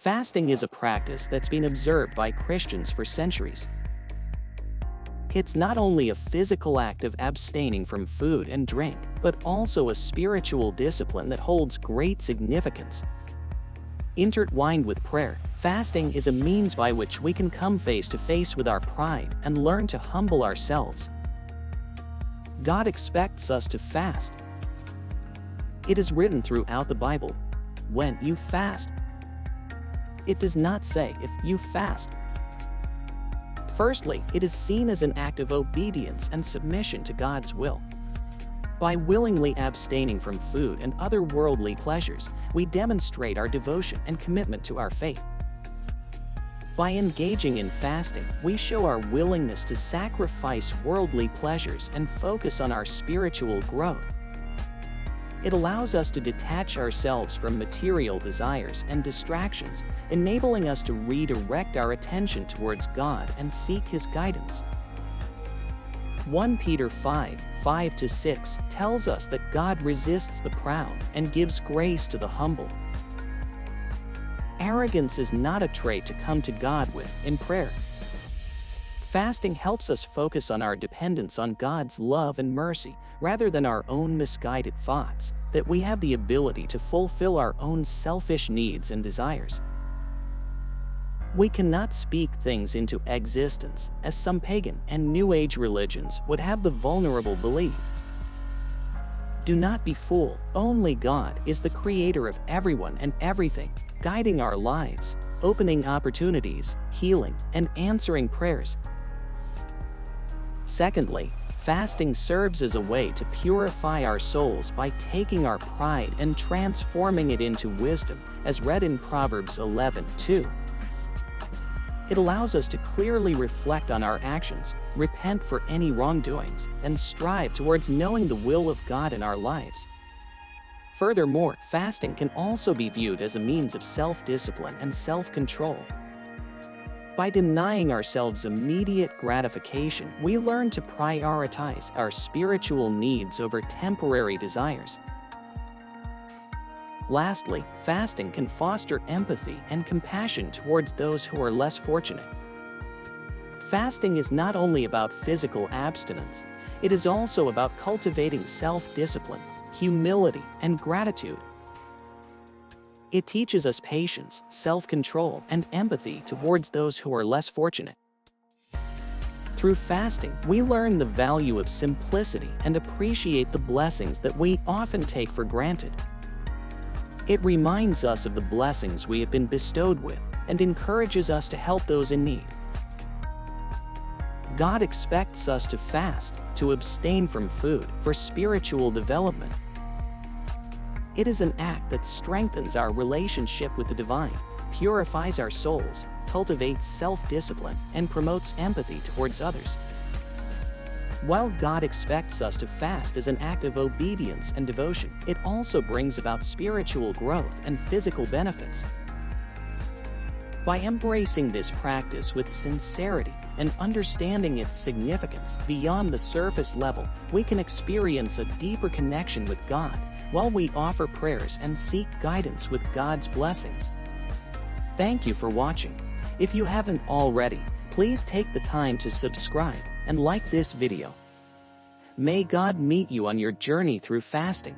Fasting is a practice that's been observed by Christians for centuries. It's not only a physical act of abstaining from food and drink, but also a spiritual discipline that holds great significance. Intertwined with prayer, fasting is a means by which we can come face to face with our pride and learn to humble ourselves. God expects us to fast. It is written throughout the Bible, "When you fast." It does not say, "if you fast." Firstly, it is seen as an act of obedience and submission to God's will. By willingly abstaining from food and other worldly pleasures, we demonstrate our devotion and commitment to our faith. By engaging in fasting, we show our willingness to sacrifice worldly pleasures and focus on our spiritual growth. It allows us to detach ourselves from material desires and distractions, enabling us to redirect our attention towards God and seek His guidance. 1 Peter 5:5-6 tells us that God resists the proud and gives grace to the humble. Arrogance is not a trait to come to God with in prayer. Fasting helps us focus on our dependence on God's love and mercy, rather than our own misguided thoughts, that we have the ability to fulfill our own selfish needs and desires. We cannot speak things into existence, as some pagan and New Age religions would have the vulnerable believe. Do not be fooled. Only God is the creator of everyone and everything, guiding our lives, opening opportunities, healing, and answering prayers. Secondly, fasting serves as a way to purify our souls by taking our pride and transforming it into wisdom, as read in Proverbs 11:2. It allows us to clearly reflect on our actions, repent for any wrongdoings, and strive towards knowing the will of God in our lives. Furthermore, fasting can also be viewed as a means of self-discipline and self-control. By denying ourselves immediate gratification, we learn to prioritize our spiritual needs over temporary desires. Lastly, fasting can foster empathy and compassion towards those who are less fortunate. Fasting is not only about physical abstinence, it is also about cultivating self-discipline, humility, and gratitude. It teaches us patience, self-control, and empathy towards those who are less fortunate. Through fasting, we learn the value of simplicity and appreciate the blessings that we often take for granted. It reminds us of the blessings we have been bestowed with and encourages us to help those in need. God expects us to fast, to abstain from food, for spiritual development. It is an act that strengthens our relationship with the divine, purifies our souls, cultivates self-discipline, and promotes empathy towards others. While God expects us to fast as an act of obedience and devotion, it also brings about spiritual growth and physical benefits. By embracing this practice with sincerity and understanding its significance beyond the surface level, we can experience a deeper connection with God, while we offer prayers and seek guidance with God's blessings. Thank you for watching. If you haven't already, please take the time to subscribe and like this video. May God meet you on your journey through fasting.